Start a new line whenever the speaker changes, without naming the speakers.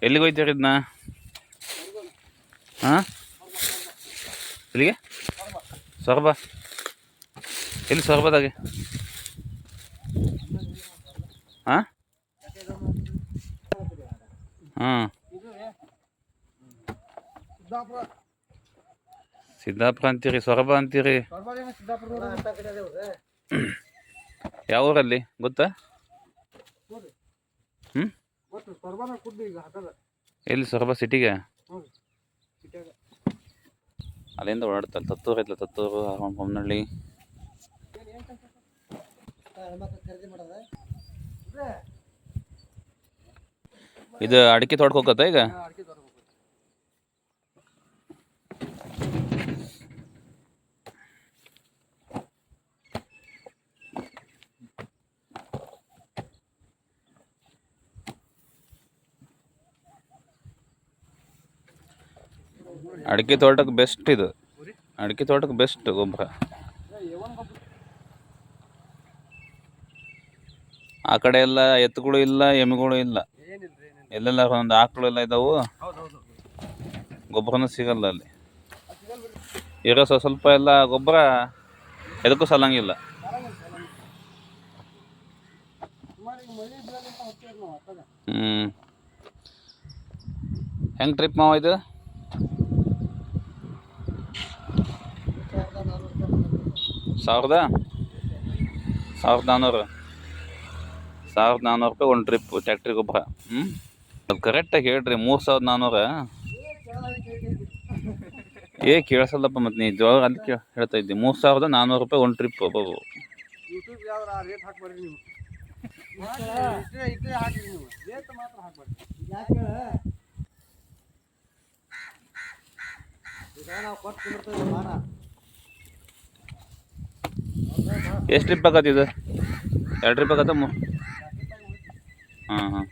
ಎಲ್ಲಿಗೆ ಹೋಯ್ತೀರಿ ಇದನ್ನ? ಹಾಂ, ಎಲ್ಲಿಗೆ? ಸೊರಬ. ಎಲ್ಲಿ ಸೊರಬದಾಗೆ? ಹಾಂ ಹಾಂ, ಸಿದ್ದಾಪುರ ಅಂತೀರಿ, ಸೊರಬ ಅಂತೀರಿ. ಯಾವ ಊರಲ್ಲಿ ಗೊತ್ತಾ? ಹ್ಞೂ, ಎಲ್ಲಿ ಸೊರಬ ಸಿಟಿಗೆ? ಅಲ್ಲಿಂದ ಓಡಾಡ್ತಲ್ಲ. ತತ್ತೂರು ಐತಲ್ಲ, ತತ್ತೂರು, ಹೊನ್ನಳ್ಳಿ. ಇದು ಅಡಿಕೆ ತೋಟಕ್ಕೆ ಹೋಗತ್ತಾ ಈಗ? ಅಡಿಕೆ ತೋಟಕ್ಕೆ ಬೆಸ್ಟ್ ಇದು. ಅಡಿಕೆ ತೋಟಕ್ಕೆ ಬೆಸ್ಟ್ ಗೊಬ್ಬರ. ಆ ಕಡೆ ಎಲ್ಲ ಎತ್ತುಗಳು ಇಲ್ಲ, ಎಮ್ಮೆಗಳು ಇಲ್ಲ. ಎಲ್ಲೆಲ್ಲ ಒಂದು ಆಕಳೆಲ್ಲ ಇದ್ದಾವು, ಗೊಬ್ಬರನೂ ಸಿಗಲ್ಲ ಅಲ್ಲಿ. ಇರೋ ಸ್ವಲ್ಪ ಎಲ್ಲ ಗೊಬ್ಬರ ಎದಕ್ಕೂ ಸಲ್ಲಂಗಿಲ್ಲ. ಹೆಂಗೆ ಟ್ರಿಪ್ ಮಾವ ಇದು? 1400 ರೂಪಾಯಿ ಒಂದು ಟ್ರಿಪ್ ಟ್ಯಾಕ್ಟ್ರಿ ಗೊಬ್ಬರ. ಅದು ಕರೆಕ್ಟಾಗಿ ಹೇಳ್ರಿ. 3400? ಕೇಳಿಸಲ್ಲಪ್ಪ. ಮತ್ತು ನೀ ಜೋಗ ಅಲ್ಲಿ ಹೇಳ್ತಾ ಇದ್ದೆ. 3400 ರೂಪಾಯಿ ಒಂದು ಟ್ರಿಪ್. ಬಾಬು, ಎಷ್ಟು ಟ್ರಿಪ್ ಆಗತ್ತೆ ಇದು? 2 ಟ್ರಿಪ್ ಆಗತ್ತ? ಹಾಂ ಹಾಂ.